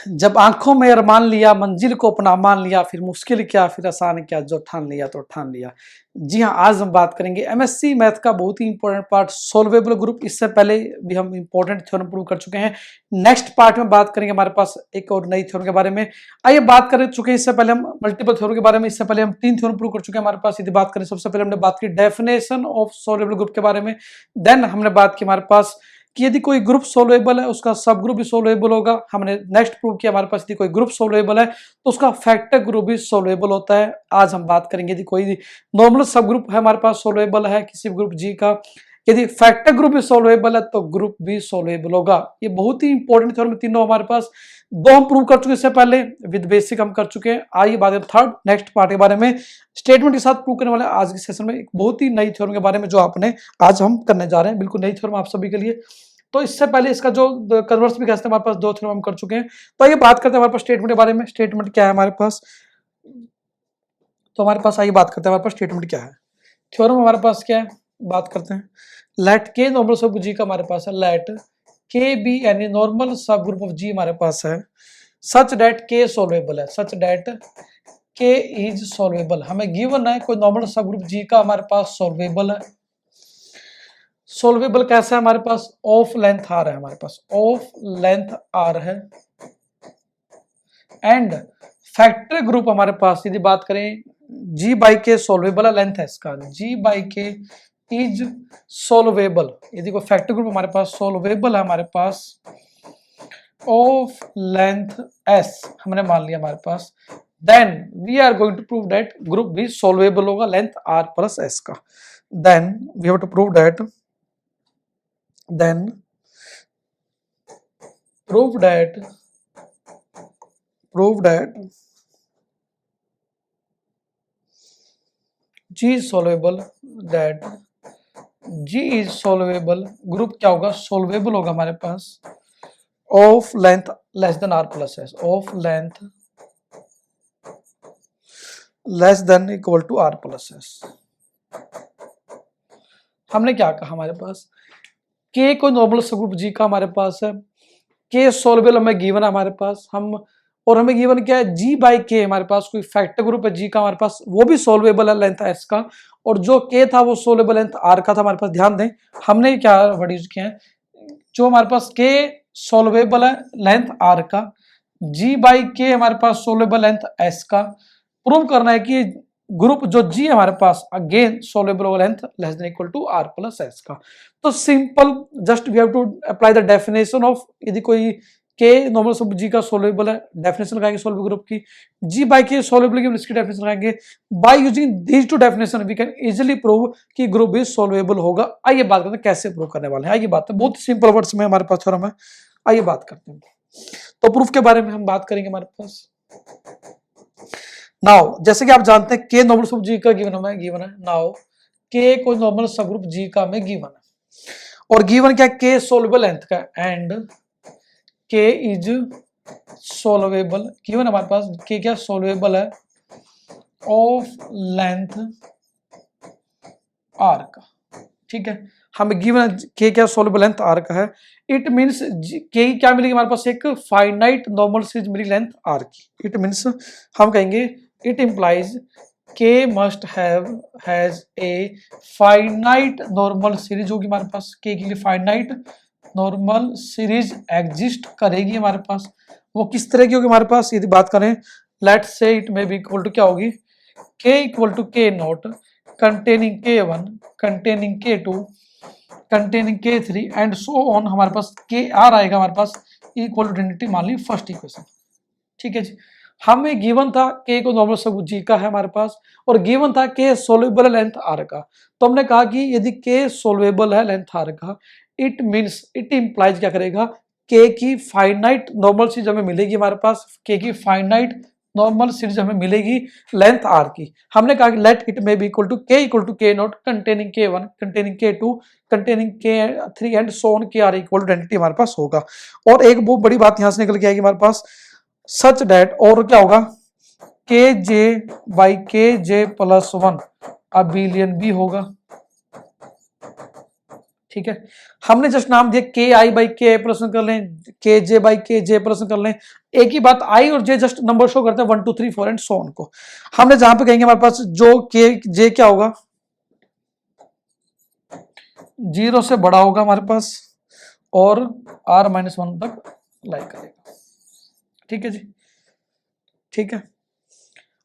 जब आंखों में अरमान लिया, मंजिल को अपना मान लिया, फिर मुश्किल क्या फिर आसान क्या, जो ठान लिया तो ठान लिया। जी हाँ, आज हम बात करेंगे एमएससी मैथ का बहुत ही इंपॉर्टेंट पार्ट सोल्वेबल ग्रुप। इससे पहले भी हम इंपॉर्टेंट थ्योरम प्रूव कर चुके हैं। नेक्स्ट पार्ट में बात करेंगे हमारे पास एक और नई थ्योरम के बारे में। आइए बात कर चुके हैं इससे पहले हम मल्टीपल थ्योरम के बारे में। इससे पहले हम 3 थ्योरम प्रूव कर चुके हैं हमारे पास। यदि बात करें, सबसे पहले हमने बात की डेफिनेशन ऑफ सोल्वेबल ग्रुप के बारे में। देन हमने बात की हमारे पास कि यदि कोई ग्रुप सोल्वेबल है उसका सब ग्रुप भी सोल्वेबल होगा। हमने नेक्स्ट प्रूव किया हमारे पास यदि कोई ग्रुप सोल्वेबल है तो उसका फैक्टर ग्रुप भी सोल्वेबल होता है। आज हम बात करेंगे यदि कोई नॉर्मल सब ग्रुप है हमारे पास सोल्वेबल है किसी ग्रुप जी का, यदि फैक्टर ग्रुप भी सोल्वेबल है तो ग्रुप भी सोल्वेबल होगा। ये बहुत ही इंपॉर्टेंट थ्योरम तीनों हमारे पास। 2 हम प्रूव कर चुके हैं इससे पहले, विद बेसिक हम कर चुके हैं। आइए बात करें थर्ड नेक्स्ट पार्ट के बारे में। स्टेटमेंट के साथ प्रूव करने वाले आज के सेशन में एक बहुत ही नई थ्योरम के बारे में जो आपने आज हम करने जा रहे हैं। बिल्कुल नई थ्योरम आप सभी के लिए। तो इससे पहले इसका जो कन्वर्स भी कहते हैं हमारे पास 2 थ्योरम हम कर चुके हैं। तो आइए बात करते हैं हमारे पास स्टेटमेंट के बारे में। स्टेटमेंट क्या है हमारे पास, तो हमारे पास आइए बात करते हैं हमारे पास स्टेटमेंट क्या है। थ्योरम हमारे पास क्या है, बात करते हैं। लेट के नॉर्मल सब जी का हमारे पास है, लेट के बी एनी नॉर्मल सब ग्रुप ऑफ जी हमारे पास है, सच डेट के सोल्वेबल है, सच डेट के इज सोल्वेबल। हमें गिवन है कोई नॉर्मल सब ग्रुप जी का हमारे पास सोल्वेबल है। सोल्वेबल कैसा है हमारे पास, ऑफ लेंथ आर है हमारे पास, ऑफ लेंथ आर है। एंड फैक्टर ग्रुप हमारे पास यदि बात करें जी बाई के सोल्वेबल है, लेंथ है इसका, जी बाई के इज सोल्वेबल। यदि कोई फैक्टर ग्रुप हमारे पास सोल्वेबल है हमारे पास ऑफ लेंथ एस हमने मान लिया हमारे पास, then we are going to prove that group भी सोल्वेबल होगा लेंथ आर प्लस एस का। Then we have to prove that, then prove that G is solvable, that G is solvable, group क्या होगा, solvable होगा हमारे पास of length less than r plus s, of length less than equal to r plus s। हमने क्या कहा हमारे पास K कोई नॉर्मल सबग्रुप G का हमारे पास है, K सोल्वेबल हमें गिवन है हमारे पास, हम और हमें गिवन क्या है G बाई K हमारे पास कोई फैक्टर ग्रुप है G का हमारे पास, वो भी सोल्वेबल है लेंथ S का, और जो K था वो सोल्वेबल लेंथ R का था हमारे पास। ध्यान दें हमने क्या वर्ड यूज किया है, जो हमारे पास K सोल्वेबल है लेंथ R का, G बाई K हमारे पास सोल्वेबल लेंथ S का। प्रूव करना है कि ग्रुप जो G है हमारे पास again solvable length less than equal to R plus S का। तो simple just we have to apply the definition of, यदि कोई K नॉर्मल सब G का सोल्वेबल है, डेफिनेशन लगाएंगे सोल्वेबल ग्रुप की, G बाई K सोल्वेबल की इसकी डेफिनेशन लगाएंगे। By using these two definition we can easily prove कि ग्रुप भी सोल्वेबल होगा। आइए बात करते हैं कैसे प्रूव करने वाले हैं। आइए बात है बहुत सिंपल वर्ड्स में हमारे पास थ्योरम है, आइए बात करते हैं। तो प्रूफ के बारे में हम बात करेंगे हमारे पास। नाउ जैसे कि आप जानते हैं K नॉर्मल सब G का गिवन है, नाउ K को नॉर्मल सब ग्रुप G का हमें गिवन है, और गिवन क्या K सोल्वेबल लेंथ का, and K is solvable given हमारे पास, K क्या सोल्वेबल है ऑफ लेंथ R का। ठीक है, हमें गिवन K क्या सोल्वेबल लेंथ R का है। इट मींस K क्या मिलेगी हमारे पास, एक फाइनाइट नॉर्मल सीरीज मिली लेंथ R की। इट मींस हम कहेंगे it implies K must has a finite normal series होगी हमारे पास, K के लिए फाइनाइट नॉर्मल सीरीज एग्जिस्ट करेगी हमारे पास। वो किस तरह की होगी हमारे पास, यदि बात करें let's say it may be equal to क्या होगी, K equal to K naught containing K1 containing K2 containing K3 and so on. हमारे पास KR आएगा हमारे पास इक्वल टू आइडेंटिटी मान ली फर्स्ट इक्वेशन। ठीक है जी, हमें गिवन था K को नॉर्मल सब G का है हमारे पास, और गिवन था K सोल्वेबल है लेंथ R का। तो हमने कहा कि यदि K सोल्वेबल है लेंथ R का, इट मींस इट इंप्लाइज क्या करेगा, K की फाइनाइट नॉर्मल सीरीज हमें मिलेगी हमारे पास, K की फाइनाइट नॉर्मल सीरीज हमें मिलेगी लेंथ R की। हमने कहा कि let it may be equal to K naught containing K1 containing K2 containing K3 and so on KR equal to identity हमारे पास होगा। और एक बहुत बड़ी बात यहां से निकल के आएगी हमारे पास, सच डेट, और क्या होगा KJ by KJ plus 1 abelian भी होगा। ठीक है, हमने जस्ट नाम दिया के आई बाई के प्लस वन कर लें, के जे बाई के जे प्लस वन कर लें। एक ही बात, आई और जे जस्ट नंबर शो करते हैं 1 2 3 4 एंड सो ऑन को। हमने जहां पे कहेंगे हमारे पास जो के जे क्या होगा, 0 से बड़ा होगा हमारे पास और r-1 तक लाई करेगा। ठीक है जी, ठीक है।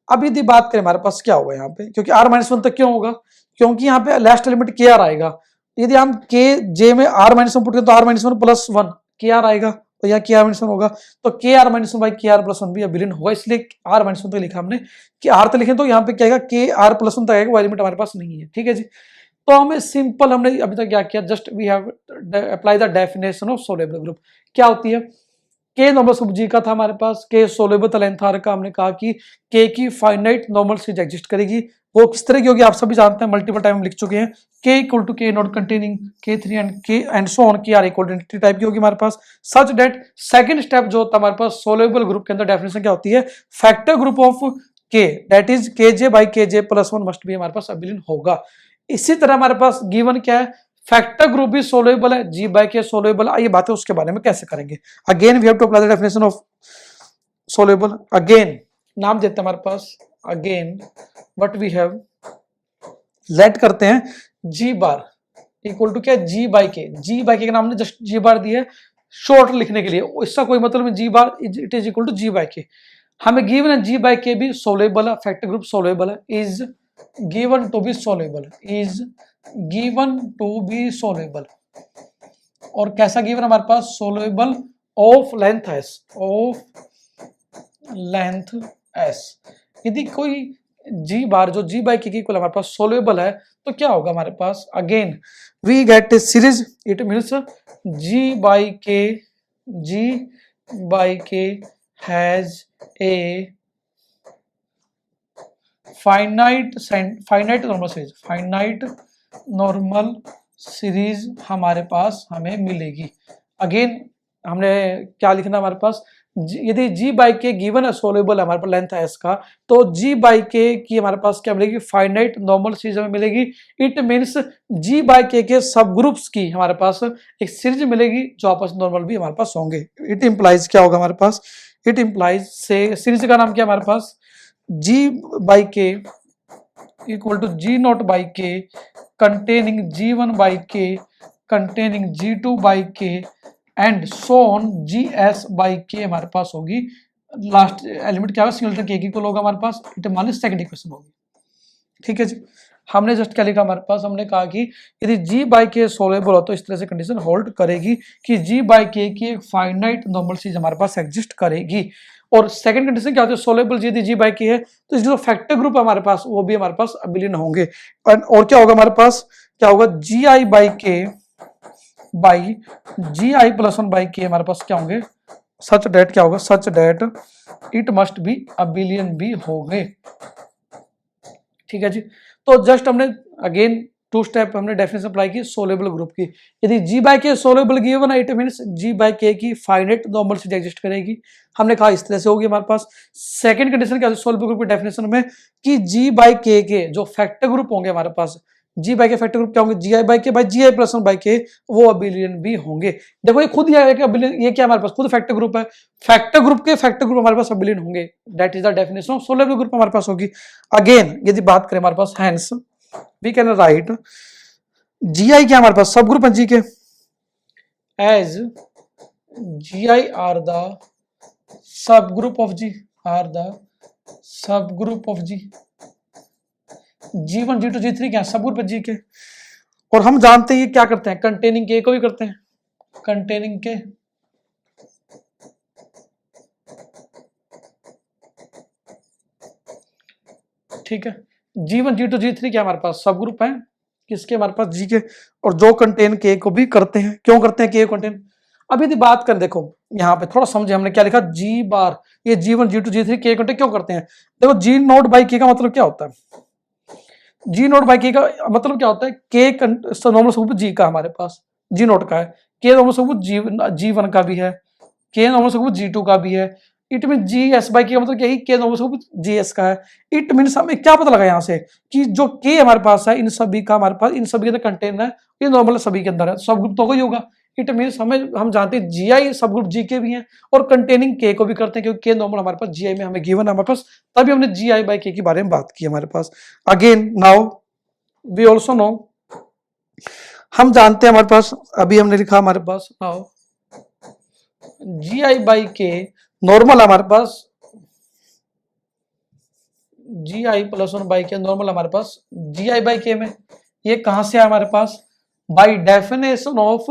अब यदि बात करें हमारे पास क्या होगा यहाँ पे, क्योंकि r-1 तक क्यों होगा, क्योंकि यहाँ पे लास्ट एलिमेंट के आर आएगा। यदि हम के जे में r-1 पुट करें तो r-1 प्लस 1 के आर आएगा, तो यहाँ के आर-1 होगा, तो के आर-1 बाई के आर प्लस 1 भी अबिलियन होगा, इसलिए r-1 तक लिखा हमने। कि आर तक लिखे तो यहाँ पे क्या आएगा, के आर प्लस 1 तक आएगा, वो एलिमेंट हमारे पास नहीं है। ठीक है जी, तो हमें सिंपल, हमने अभी तक क्या किया, just we have apply the definition of solvable group. क्या होती है, के नॉर्मल सब जी का था हमारे पास, के सोलेबल लेंथ आर का, हमने कहा कि के की फाइनाइट नॉर्मल सीरीज एग्जिस्ट करेगी। वो किस तरह की होगी आप सभी जानते हैं, मल्टीपल टाइम हम लिख चुके हैं। K equal to K not containing के3 and K and so on, K R equal to infinity type की होगी हमारे पास। सच दैट सेकंड स्टेप जो होता है हमारे पास सोलेबल ग्रुप के अंदर, डेफिनेशन क्या होती है, फैक्टर ग्रुप ऑफ के दैट इज के जे बाई के जे प्लस 1 मस्ट भी हमारे पास अबिलियन होगा। इसी तरह हमारे पास गिवन क्या है, फैक्टर ग्रुप भी सोल्यूबल है, जी बाई के सोल्यूबल है। ये बातें उसके बारे में कैसे करेंगे, again we have to apply the definition of soluble. Again नाम देते हैं हमारे पास, again what we have, let करते हैं जी बार इक्वल टू क्या, जी बाई के। जी बाई के का नाम हमने जस्ट जी बार दिया है शॉर्ट लिखने के लिए, इसका कोई मतलब नहीं, G bar it is equal to G by K. हमें गिवन है जी बाई के भी सोल्यूबल है, फैक्टर ग्रुप सोल्यूबल है, is given to be soluble, is given to be soluble. और कैसा गिवन हमारे पास, soluble of length S, of length S. यदि कोई जी बार जो जी बाई के इक्वल हमारे पास सोल्यूबल है, तो क्या होगा हमारे पास, again we get a series, it means G by K, G by K has a finite normal series, finite normal series हमारे पास हमें मिलेगी। अगेन हमने क्या लिखना हमारे पास, यदि जी बाई के गिवन है सोल्यूबल है हमारे पास लेंथ है इसका, तो जी बाई के की हमारे पास क्या मिलेगी, फाइनाइट नॉर्मल सीरीज हमें मिलेगी। इट मीन्स जी बाई के सब ग्रुप्स की हमारे पास एक सीरीज मिलेगी जो आपस नॉर्मल भी हमारे पास होंगे। इट इंप्लाइज क्या होगा हमारे पास, इट इंप्लाइज से सीरीज का नाम क्या हमारे पास, G by K equal to G naught by K containing g1 by k containing g2 by k and so on gs by k हमारे पास होगी। लास्ट एलिमेंट क्या होगा, सिंगलटन k की इक्वल होगा हमारे पास, इट मान सेकंड इक्वेशन होगी। ठीक है जी, हमने जस्ट क्या लिखा हमारे पास, हमने कहा कि यदि g by k सोल्यूबल हो तो इस तरह से कंडीशन होल्ड करेगी कि g by k की एक फाइनाइट नॉर्मल सीरीज हमारे पास एग्जिस्ट करेगी। और सेकंड कंडीशन क्या होती है, सोल्यूबल यदि जी बाई के है तो इसके जो फैक्टर ग्रुप हमारे पास वो भी हमारे पास अबिलियन होंगे। और क्या होगा हमारे पास, क्या होगा, G I by K by G I plus 1 by K हमारे पास क्या होंगे, सच डेट क्या होगा, such that it must be abelian भी होंगे। ठीक है जी, तो जस्ट हमने अगेन टू स्टेप हमने डेफिनेशन अप्लाई की सोल्यूबल ग्रुप की। यदि G by K soluble given है, it means G by K की फाइनाइट नॉर्मल सीरीज एग्जिस्ट करेगी। हमने कहा इस तरह से होगी हमारे पास। सेकंड कंडीशन क्या है सोल्यूबल ग्रुप की डेफिनेशन में, कि जी बाई के जो फैक्टर ग्रुप होंगे हमारे पास, G by K factor group क्या होंगे, G I by K by G I plus 1 by K, वो अबिलियन भी होंगे। देखो ये खुद ये क्या हमारे पास खुद फैक्टर ग्रुप है, फैक्टर ग्रुप के फैक्टर ग्रुप हमारे पास अबिलियन होंगे। That is the definition of soluble group हमारे पास होगी। अगेन यदि बात करें हमारे पास, hence we can write G I क्या हमारे पास सब ग्रुप है जी के, as G I are the subgroup of G, are the subgroup of G, G1 G2 G3 क्या सब ग्रुप है जी के। और हम जानते हैं ये क्या करते हैं, कंटेनिंग के को भी करते हैं, कंटेनिंग के ठीक है। G1 G2 G3 क्या हमारे पास सब ग्रुप है किसके, हमारे पास जी के, और जो कंटेन के को भी करते हैं। क्यों करते हैं के कंटेन, अभी यदि बात करें, देखो यहाँ पे थोड़ा समझे, हमने क्या लिखा, जी बार ये G1 G2 G3 के कंटेन क्यों करते हैं। देखो जी नोट बाई के का मतलब क्या होता है, जी नोट बाई के का मतलब क्या होता है, के नॉर्मल सबूत जी का हमारे पास जी नोट का है, के नॉर्मल सबूत G1 का भी है, के नॉर्मल सबूत G2 का भी है, it mean G S by के का मतलब यही के नॉर्मल जी एस का है। इट मीन्स हमें क्या पता लगा यहाँ से कि जो के हमारे पास है इन सभी का हमारे पास इन सभी के अंदर कंटेन है, ये नॉर्मल सभी के अंदर है, सब ग्रुप तो होगा ही होगा। इट मीन्स हम जानते हैं जी आई सब ग्रुप जी के भी हैं और कंटेनिंग के को भी करते हैं, क्योंकि के नॉर्मल हमारे पास जी आई में हमें गिवन है हमारे पास, तभी हमने जी आई बाई के के बारे में बात की हमारे पास। Again now we also know, हम जानते हैं हमारे पास, अभी हमने लिखा हमारे पास now G I by K normal हमारे पास G I plus one by K normal हमारे पास जी आई बाई के में, ये कहां से है हमारे पास, by definition of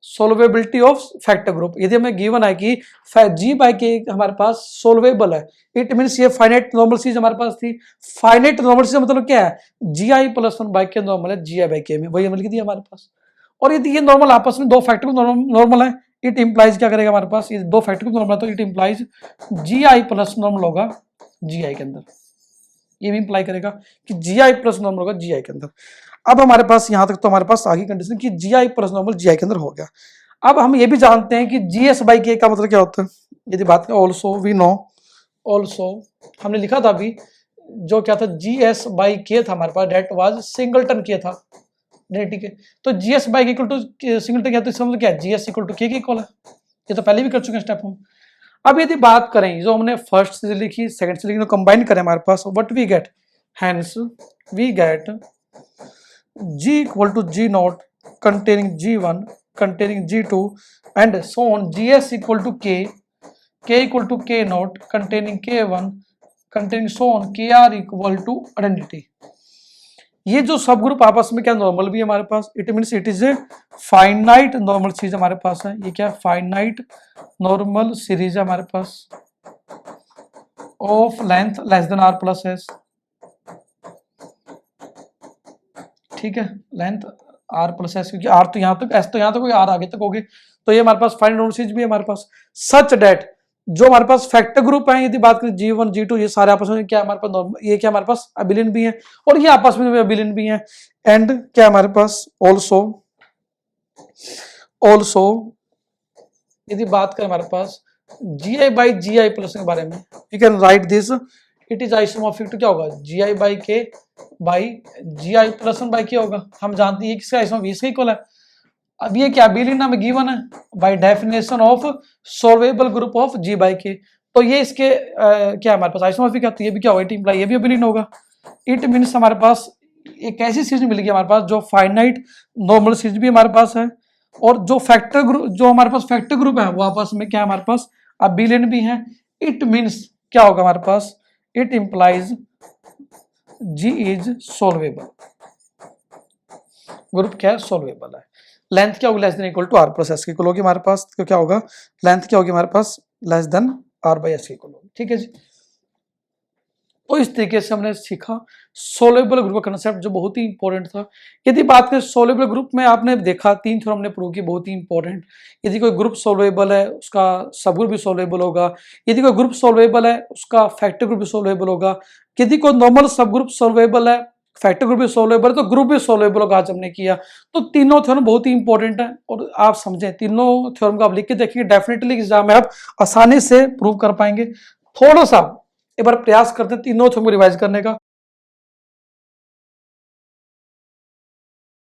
solvability of factor group. यदि हमें गिवन है कि जी बाई के हमारे पास सोल्वेबल है, इट मीन्स ये फाइनाइट नॉर्मल सीरीज हमारे पास थी। फाइनाइट नॉर्मल सीरीज मतलब क्या है, G I plus one by K normal है जी आई बाई के में, वही हमने लिख दिया हमारे पास। और यदि ये नॉर्मल आपस में दो फैक्टर नॉर्मल है, इट इंप्लाइज क्या करेगा हमारे पास, ये दो फैक्टर नॉर्मल है तो it implies G I plus normal होगा जी आई के अंदर, ये भी इंप्लाई करेगा कि जी आई प्लस नॉर्मल होगा जी आई के अंदर। अब हमारे पास यहां तक तो हमारे पास आगे कंडीशन कि जी आई प्लस नॉर्मल जी आई के अंदर हो गया। अब हम ये भी जानते हैं कि जी एस बाई के का मतलब क्या होता है, यदि बात करें ऑल्सो वी नो, ऑल्सो हमने लिखा था अभी, जो क्या था जी एस बाई के था हमारे पास, डेट वाज सिंगलटन के था, ठीक है। तो G S by K equal to singleton क्या, तो इसका मतलब क्या है, जी S equal to K equal है, ये तो पहले भी कर चुके हैं स्टेप हम। अब यदि बात करें जो हमने फर्स्ट से लिखी सेकंड से लिखी, तो कंबाइन करें हमारे पास what we get, hence we get G equal to G not containing G one containing G two and so on, G S equal to K equal to K not containing K one containing so on, K R equal to identity. ये जो सब group आपस में क्या normal भी है हमारे पास, it means it is a finite normal series हमारे पास है, ये क्या फाइनाइट नॉर्मल सीरीज है हमारे पास of length less than R plus S, ठीक है, लेंथ आर प्लस एस, क्योंकि आर तो यहाँ तक एस तो यहाँ तक, आर आगे तक होगी, तो ये हमारे पास फाइनाइट नॉर्मल सीरीज भी है हमारे पास, सच डेट जो हमारे पास फैक्टर ग्रुप है, यदि बात करें G1 G2 ये सारे आपस में क्या हमारे पास, ये क्या हमारे पास अबिलियन भी है और ये आपस में अबिलियन भी है, एंड क्या हमारे पास ऑल्सो यदि बात करें हमारे पास GI बाई GI प्लस के बारे में, you can write this, it is isomorphic to क्या होगा GI by K by GI plus one by K होगा, हम जानते हैं किसका आइसोमॉर्फिक इसका इक्वल है। अब ये क्या अबिलियन हमें गिवन है by definition of solvable group of G by K, तो ये इसके क्या हमारे पास आइसोमॉर्फिक है, तो ये भी क्या होगा इट इंप्लाई ये भी अबिलियन होगा। इट मीन्स हमारे पास एक ऐसी सीरीज मिल गई हमारे पास जो फाइनाइट नॉर्मल सीरीज भी हमारे पास है, और जो फैक्टर ग्रुप जो हमारे पास फैक्टर ग्रुप है वो आपस में क्या हमारे पास अबिलियन भी है। इट मीन्स क्या होगा हमारे पास, it implies G is solvable, group क्या है सोल्वेबल है। लेंथ क्या होगी less than equal to R plus S के इक्वल होगी हमारे पास, तो क्या होगा लेंथ क्या होगी हमारे पास less than R by S के इक्वल होगी, ठीक है जी। तो इस तरीके से हमने सीखा सोल्युबल ग्रुप का कंसेप्ट जो बहुत ही इंपॉर्टेंट था। यदि बात करें सोल्युबल ग्रुप में, आपने देखा 3 थ्योरम हमने प्रूव की बहुत ही इंपॉर्टेंट, यदि कोई ग्रुप सोल्युबल है उसका सब ग्रुप भी सोल्युबल होगा, यदि कोई ग्रुप सोल्युबल है उसका फैक्टर ग्रुप भी सोल्युबल होगा, यदि कोई नॉर्मल सब ग्रुप सोल्युबल है फैक्टर ग्रुप भी सोल्युबल है तो ग्रुप भी सोल्युबल होगा, आज हमने किया। तो तीनों थ्योरम बहुत ही इंपॉर्टेंट है और आप समझें तीनों थ्योरम को आप लिख के देखेंगे, डेफिनेटली एग्जाम में आप आसानी से प्रूव कर पाएंगे। थोड़ा सा एक बार प्रयास करते हैं तीनों थ्योरम को रिवाइज करने का।